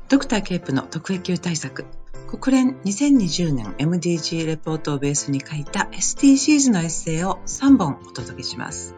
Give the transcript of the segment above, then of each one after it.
ドクターケープの特益給対策。国連2020年 MDG レポートをベースに書いた SDGs のエッセイを3本お届けします。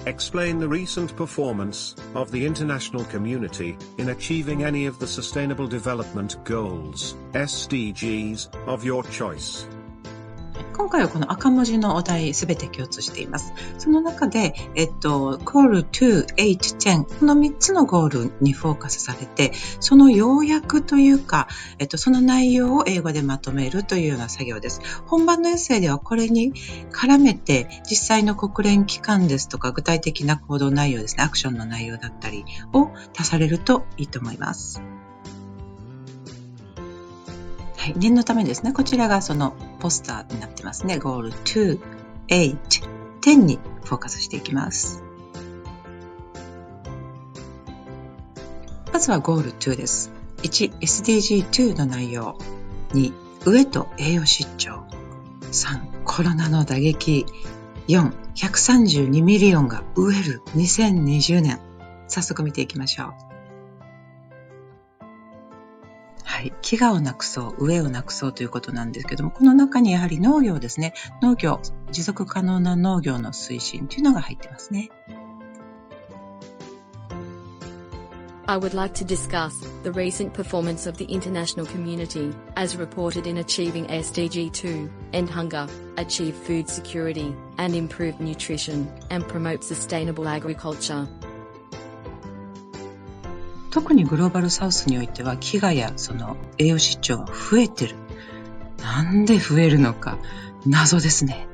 Explain the recent performance of the international community in achieving any of the Sustainable Development Goals, SDGs, of your choice. 今回はこの赤文字のお題すべて共通しています。その中で、ゴール2、8、10、この3つのゴールにフォーカスされて、その要約というか、その内容を英語でまとめるというような作業です。本番のエッセイではこれに絡めて、実際の国連機関ですとか、具体的な行動内容ですね、アクションの内容だったりを足されるといいと思います。はい、念のためですね、こちらがそのポスターになってますね。ゴール2、8、10にフォーカスしていきます。まずはゴール2です。1、SDG2 の内容。2、飢えと栄養失調。3、コロナの打撃。4、132ミリオンが飢える2020年。早速見ていきましょう。はい、飢餓をなくそう、飢えをなくそうということなんですけども、この中にやはり農業ですね。農業、持続可能な農業の推進というのが入ってますね。I would like to discuss the recent performance of the international community, as reported in achieving SDG 2, end hunger, achieve food security, and improve nutrition, and promote sustainable agriculture.特にグローバルサウスにおいては飢餓やその栄養失調が増えてる。なんで増えるのか謎ですね。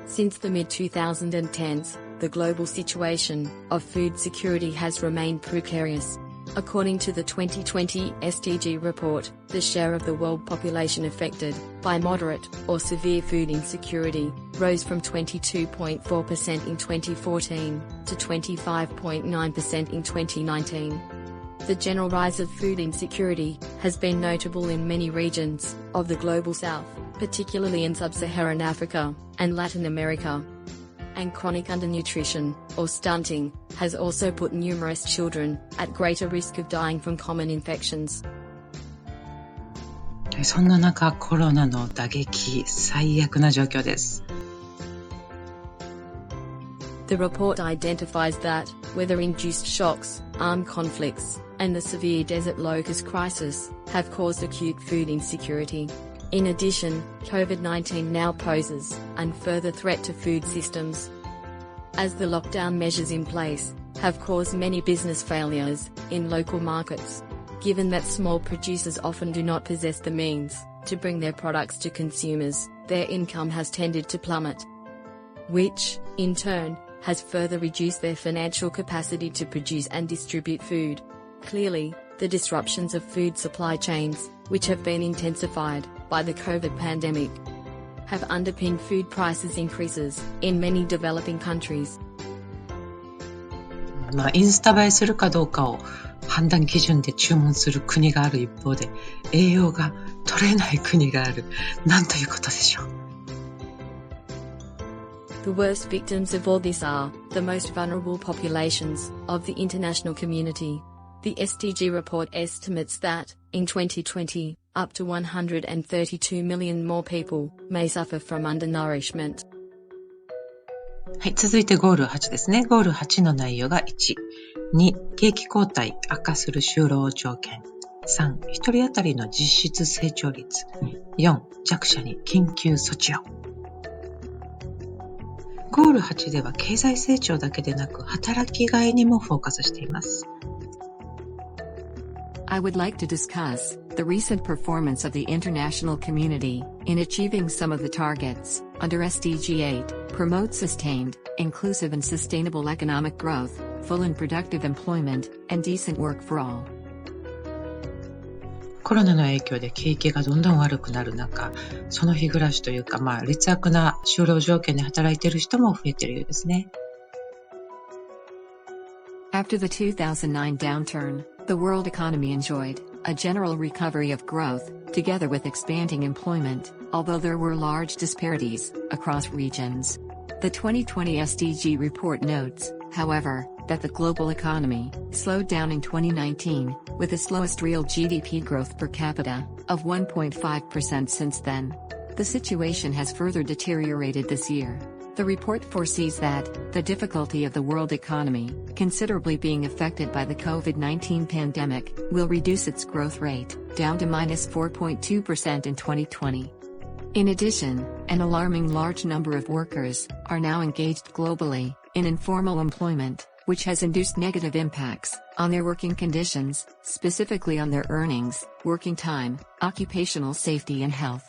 Since the mid-2010s, the global situation of food security has remained precarious. According to the 2020 SDG report, the share of the world population affected by moderate or severe food insecurity rose from 22.4% in 2014 to 25.9% in 2019. The general rise of food insecurity has been notable in many regions of the global south, particularly in sub-Saharan Africa and Latin America.And chronic undernutrition, or stunting, has also put numerous children at greater risk of dying from common infections. そんな中、コロナの打撃、最悪な状況です。The report identifies that weather-induced shocks, armed conflicts, and the severe desert locust crisis have caused acute food insecurity.In addition, COVID-19 now poses a further threat to food systems, as the lockdown measures in place have caused many business failures in local markets, given that small producers often do not possess the means to bring their products to consumers. Their income has tended to plummet, which, in turn, has further reduced their financial capacity to produce and distribute food. Clearly, the disruptions of food supply chains, which have been intensified by the COVID pandemic, have underpinned food prices increases in many developing countries. インスタ映えするかどうかを判断基準で注文する国がある一方で、栄養が取れない国がある。なんということでしょう。The worst victims of all this are the most vulnerable populations of the international community.The SDG report estimates that, in 2020, up to 132 million more people may suffer from undernourishment. はい、続いてゴール8ですね。ゴール8の内容が1、2、景気後退、悪化する就労条件。3、1人当たりの実質成長率。4、弱者に緊急措置を。ゴール8では経済成長だけでなく、働きがいにもフォーカスしています。I would like to discuss the recent performance of the international community in achieving some of the targets under SDG 8, promote sustained, inclusive and sustainable economic growth, full and productive employment, and decent work for all. コロナの影響で景気がどんどん悪くなる中、その日暮らしというか、劣悪な就労条件で働いている人も増えているようですね。After the 2009 downturn, the world economy enjoyed a general recovery of growth, together with expanding employment, although there were large disparities across regions. The 2020 SDG report notes however, that the global economy slowed down in 2019, with the slowest real GDP growth per capita of 1.5% since then. The situation has further deteriorated this year. The report foresees that the difficulty of the world economy, considerably being affected by the COVID-19 pandemic, will reduce its growth rate down to -4.2% in 2020. In addition, an alarming large number of workers are now engaged globally in informal employment, which has induced negative impacts on their working conditions, specifically on their earnings, working time, occupational safety and health.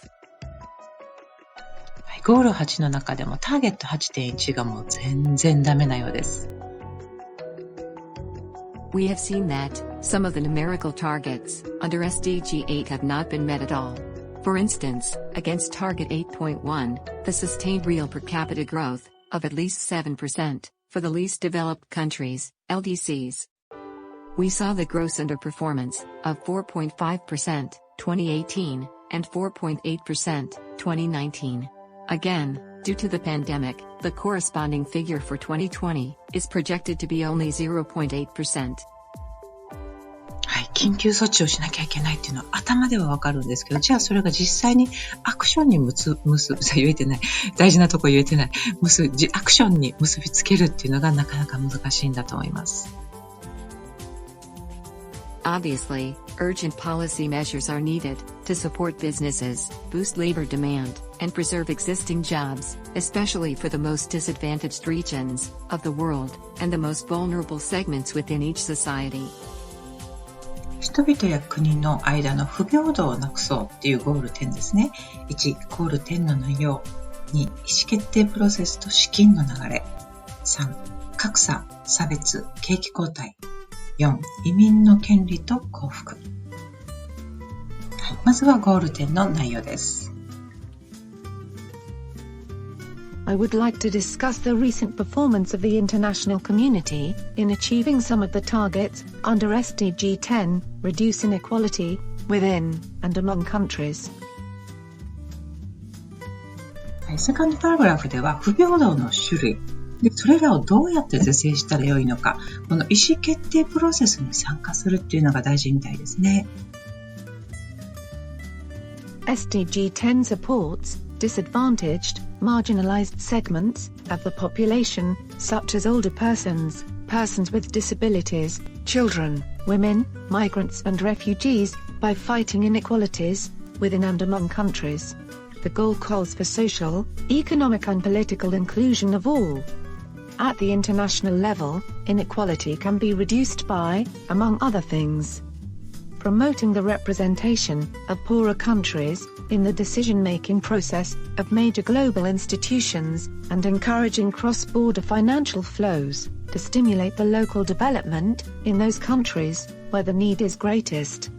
ゴール8の中でもターゲット 8.1 がもう全然ダメなようです。We have seen that some of the numerical targets under SDG 8 have not been met at all. For instance, against Target 8.1, the sustained real per capita growth of at least 7% for the least developed countries, LDCs. We saw the gross underperformance of 4.5%, 2018, and 4.8%, 2019. Again, due to the pandemic, the corresponding figure for 2020 is projected to be only 0.8%. はい、緊急措置をしなきゃいけないっていうのは頭ではわかるんですけど、じゃあそれが実際にアクションに言えてない、大事なとこ言えてない、アクションに結びつけるっていうのがなかなか難しいんだと思います。Obviously, urgent policy measures are needed to support businesses, boost labor demand, and preserve existing jobs, especially for the most disadvantaged regions of the world and the most vulnerable segments within each society. 人々や国の間の不平等をなくそうっていうゴール10ですね。1、ゴール10の内容。2、意思決定プロセスと資金の流れ。3、格差、差別、景気後退。4、移民の権利と幸福。はい、まずはゴール10の内容です。I would like to discuss the recent performance of the international community in achieving some of the targets under SDG 10, reduce inequality within and among countries. はい、セカンドパラグラフでは不平等の種類で、それらをどうやって是正したらよいのか、この意思決定プロセスに参加するっていうのが大事みたいですね。SDG 10 supports disadvantaged, marginalized segments of the population, such as older persons, persons with disabilities, children, women, migrants and refugees, by fighting inequalities within and among countries. The goal calls for social, economic and political inclusion of all. At the international level, inequality can be reduced by, among other things, promoting the representation of poorer countries in the decision-making process of major global institutions, and encouraging cross-border financial flows to stimulate the local development in those countries where the need is greatest.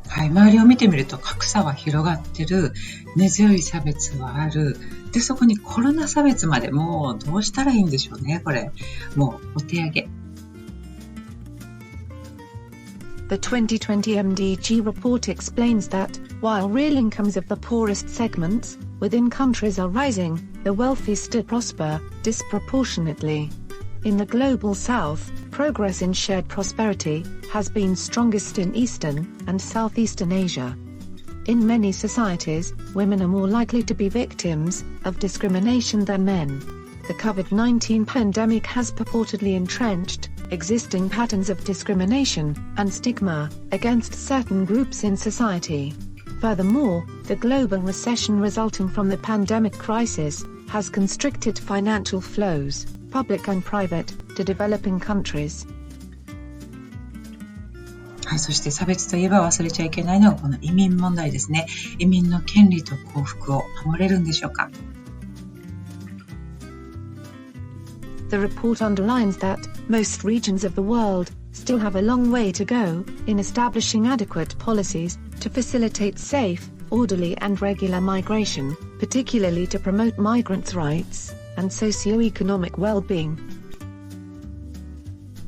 はい、周りを見てみると格差は広がってる、根強い差別はある。で、そこにコロナ差別までもうどうしたらいいんでしょうね、これ。もうお手上げ。The 2020 MDG report explains that, while real incomes of the poorest segments within countries are rising, the wealthy still prosper disproportionately. In the global south, progress in shared prosperity has been strongest in Eastern and Southeastern Asia. In many societies, women are more likely to be victims of discrimination than men. The COVID-19 pandemic has purportedly entrenched existing patterns of discrimination and stigma against certain groups in society. Furthermore, the global recession resulting from the pandemic crisis has constricted financial flows, public and private, to developing countries. はい、そして差別といえば忘れちゃいけないのはこの移民問題ですね。移民の権利と幸福を守れるんでしょうか。The report underlines that most regions of the world still have a long way to go in establishing adequate policies to facilitate safe, orderly and regular migration, particularly to promote migrants' rights and socio-economic well-being.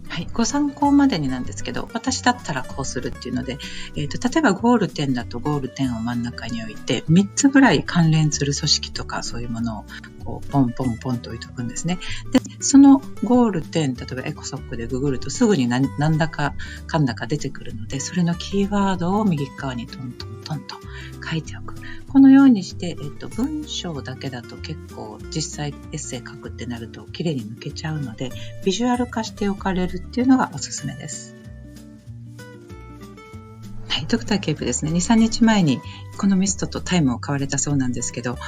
はい、ご参考までになんですけど、私だったらこうするっていうので、例えばゴール10だとゴール10を真ん中に置いて、3つぐらい関連する組織とかそういうものをこうポンポンポンと置いとくんですね。で、そのゴール点、例えばエコソックでググるとすぐになんだかかんだか出てくるので、それのキーワードを右側にトントントンと書いておく。このようにして、文章だけだと結構実際エッセイ書くってなると綺麗に抜けちゃうので、ビジュアル化しておかれるっていうのがおすすめです。はい、ドクターケープですね。2、3日前にエコノミストとタイムを買われたそうなんですけど、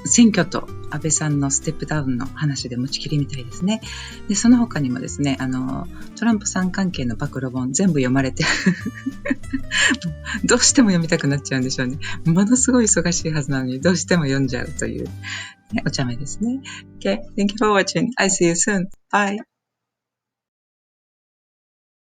選挙と安倍さんのステップダウンの話で持ちきりみたいですね。で、その他にもですね、トランプさん関係の暴露本全部読まれてどうしても読みたくなっちゃうんでしょうね。ものすごい忙しいはずなのにどうしても読んじゃうという、ね、お茶目ですね。Okay, thank you for watching. I see you soon. Bye.